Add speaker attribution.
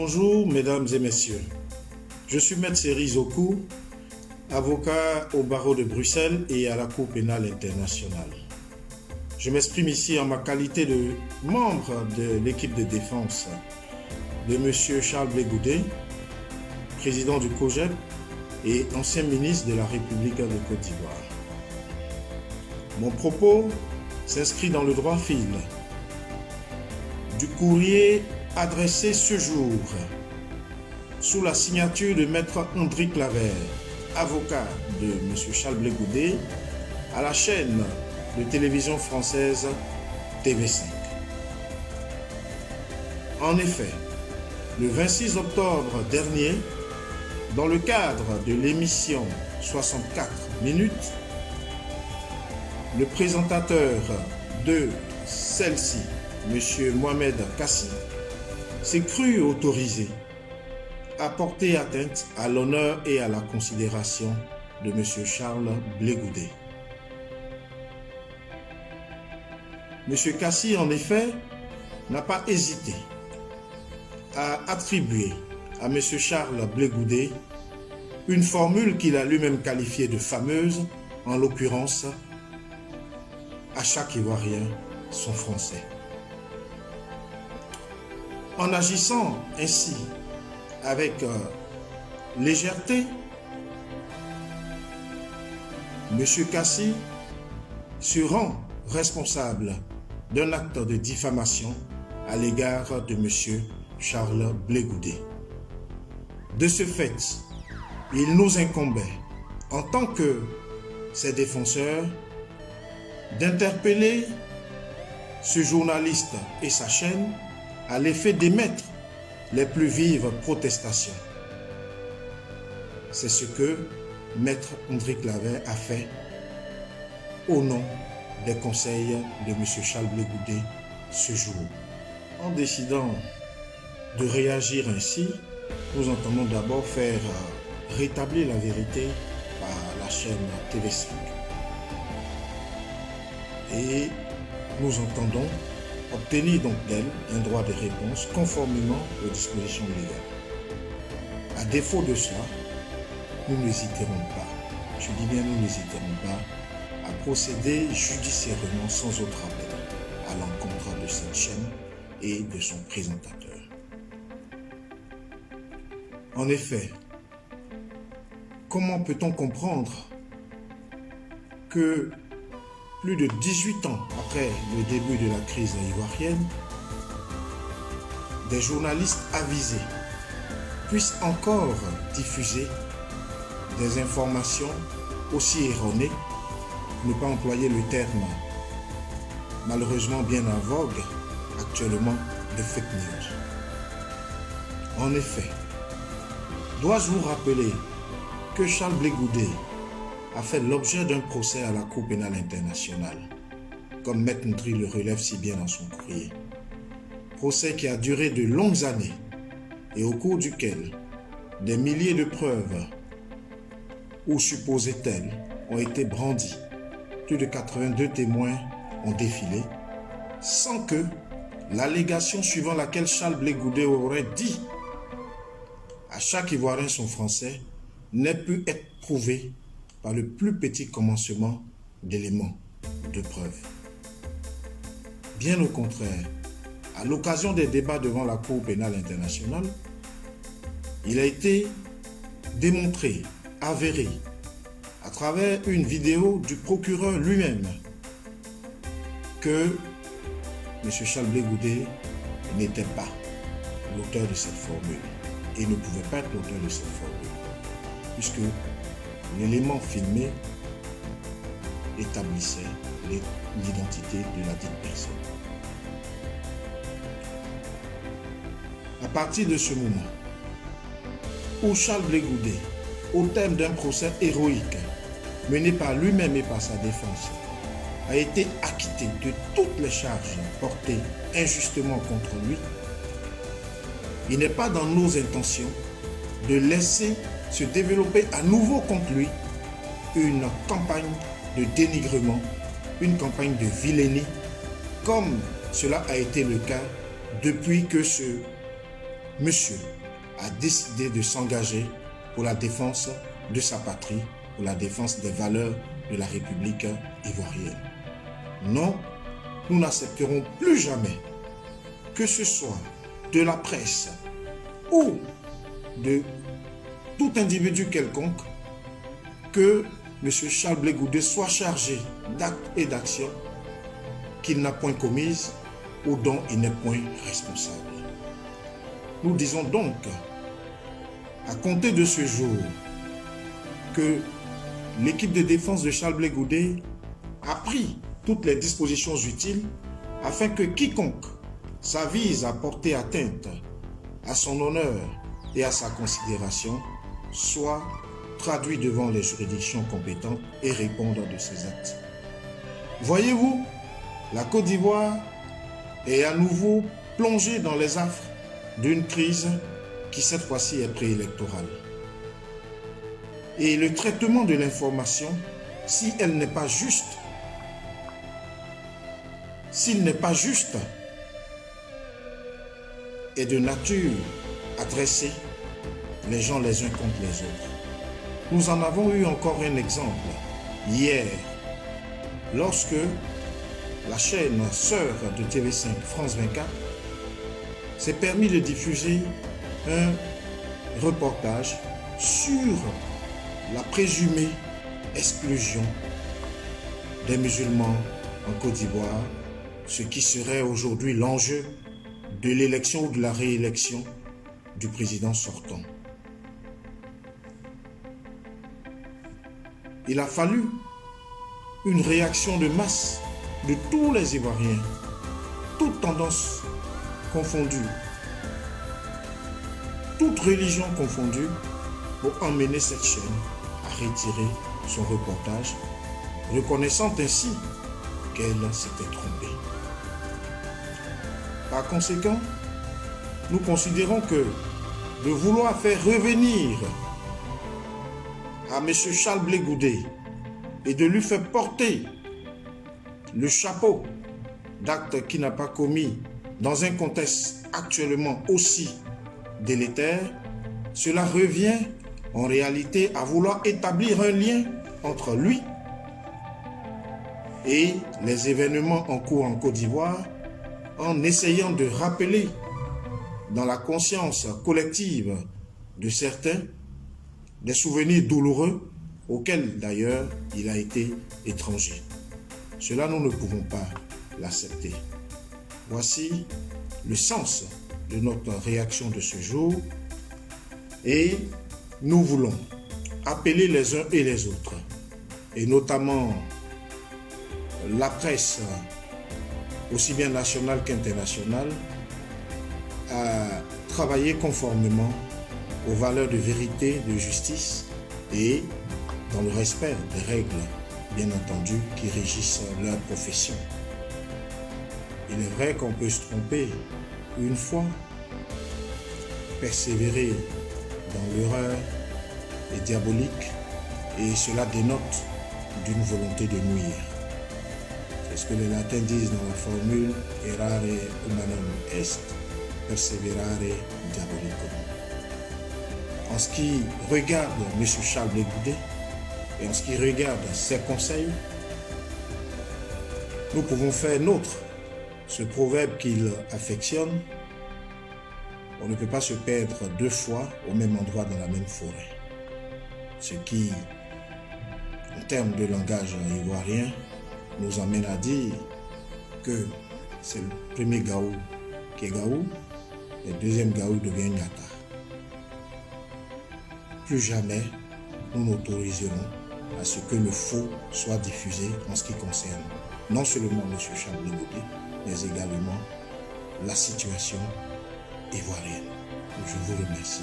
Speaker 1: Bonjour mesdames et messieurs, je suis Maître Seri Zokou, avocat au barreau de Bruxelles et à la Cour pénale internationale. Je m'exprime ici en ma qualité de membre de l'équipe de défense de M. Charles Blé Goudé, président du COJEP et ancien ministre de la République de Côte d'Ivoire. Mon propos s'inscrit dans le droit fil du courrier adressé ce jour sous la signature de Maître André Claver, avocat de M. Charles Blé Goudé, à la chaîne de télévision française TV5. En effet, le 26 octobre dernier, dans le cadre de l'émission 64 minutes, le présentateur de celle-ci, M. Mohamed Kassi, s'est cru autorisé à porter atteinte à l'honneur et à la considération de M. Charles Blé Goudé. M. Kassi, en effet, n'a pas hésité à attribuer à M. Charles Blé Goudé une formule qu'il a lui-même qualifiée de fameuse, en l'occurrence, à chaque Ivoirien son français. En agissant ainsi avec légèreté, M. Kassi se rend responsable d'un acte de diffamation à l'égard de M. Charles Blé Goudé. De ce fait, il nous incombait, en tant que ses défenseurs, d'interpeller ce journaliste et sa chaîne à l'effet d'émettre les plus vives protestations. C'est ce que Maître André Claver a fait au nom des conseils de M. Charles Blé Goudé ce jour. En décidant de réagir ainsi, nous entendons d'abord faire rétablir la vérité par la chaîne TV5. Et nous entendons obtenir donc d'elle un droit de réponse conformément aux dispositions légales. À défaut de cela, nous n'hésiterons pas, je dis bien nous n'hésiterons pas, à procéder judiciairement sans autre appel à l'encontre de cette chaîne et de son présentateur. En effet, comment peut-on comprendre que plus de 18 ans après le début de la crise ivoirienne, des journalistes avisés puissent encore diffuser des informations aussi erronées, pour ne pas employer le terme malheureusement bien en vogue actuellement de fake news. En effet, dois-je vous rappeler que Charles Blé Goudé a fait l'objet d'un procès à la Cour pénale internationale, comme Maître Ndri le relève si bien dans son courrier. Procès qui a duré de longues années et au cours duquel des milliers de preuves, ou supposées telles, ont été brandies. Plus de 82 témoins ont défilé, sans que l'allégation suivant laquelle Charles Blé Goudé aurait dit à chaque Ivoirien son français n'ait pu être prouvée par le plus petit commencement d'éléments de preuve. Bien au contraire, à l'occasion des débats devant la Cour pénale internationale, il a été démontré, avéré, à travers une vidéo du procureur lui-même, que M. Charles Blé Goudé n'était pas l'auteur de cette formule et ne pouvait pas être l'auteur de cette formule, puisque l'élément filmé établissait l'identité de la dite personne. À partir de ce moment où Charles Blé Goudé, au terme d'un procès héroïque mené par lui-même et par sa défense, a été acquitté de toutes les charges portées injustement contre lui, il n'est pas dans nos intentions de laisser se développer à nouveau contre lui une campagne de dénigrement, une campagne de vilainie, comme cela a été le cas depuis que ce monsieur a décidé de s'engager pour la défense de sa patrie, pour la défense des valeurs de la République ivoirienne. Non, nous n'accepterons plus jamais que ce soit de la presse ou de tout individu quelconque que M. Charles Blé Goudé soit chargé d'actes et d'actions qu'il n'a point commises ou dont il n'est point responsable. Nous disons donc, à compter de ce jour, que l'équipe de défense de Charles Blé Goudé a pris toutes les dispositions utiles afin que quiconque s'avise à porter atteinte à son honneur et à sa considération soit traduit devant les juridictions compétentes et réponde de ses actes. Voyez-vous, la Côte d'Ivoire est à nouveau plongée dans les affres d'une crise qui cette fois-ci est préélectorale. Et le traitement de l'information, si elle n'est pas juste, s'il n'est pas juste, est de nature à dresser les gens les uns contre les autres. Nous en avons eu encore un exemple hier, lorsque la chaîne sœur de TV5, France 24, s'est permis de diffuser un reportage sur la présumée exclusion des musulmans en Côte d'Ivoire, ce qui serait aujourd'hui l'enjeu de l'élection ou de la réélection du président sortant. Il a fallu une réaction de masse de tous les Ivoiriens, toutes tendances confondues, toutes religions confondues, pour emmener cette chaîne à retirer son reportage, reconnaissant ainsi qu'elle s'était trompée. Par conséquent, nous considérons que de vouloir faire revenir à M. Charles Blé Goudé et de lui faire porter le chapeau d'actes qu'il n'a pas commis dans un contexte actuellement aussi délétère, cela revient en réalité à vouloir établir un lien entre lui et les événements en cours en Côte d'Ivoire, en essayant de rappeler dans la conscience collective de certains des souvenirs douloureux auxquels d'ailleurs il a été étranger. Cela, nous ne pouvons pas l'accepter. Voici le sens de notre réaction de ce jour et nous voulons appeler les uns et les autres, et notamment la presse, aussi bien nationale qu'internationale, à travailler conformément aux valeurs de vérité, de justice et dans le respect des règles, bien entendu, qui régissent leur profession. Il est vrai qu'on peut se tromper une fois, persévérer dans l'erreur est diabolique et cela dénote d'une volonté de nuire. C'est ce que les latins disent dans la formule errare humanum est, perseverare diabolicum. En ce qui regarde M. Charles Blé Goudé et en ce qui regarde ses conseils, nous pouvons faire nôtre ce proverbe qu'il affectionne: on ne peut pas se perdre deux fois au même endroit dans la même forêt. Ce qui, en termes de langage ivoirien, nous amène à dire que c'est le premier gaou qui est gaou, le deuxième gaou devient nyata. Plus jamais nous n'autoriserons à ce que le faux soit diffusé en ce qui concerne non seulement M. Charles Blé Goudé, mais également la situation ivoirienne. Je vous remercie.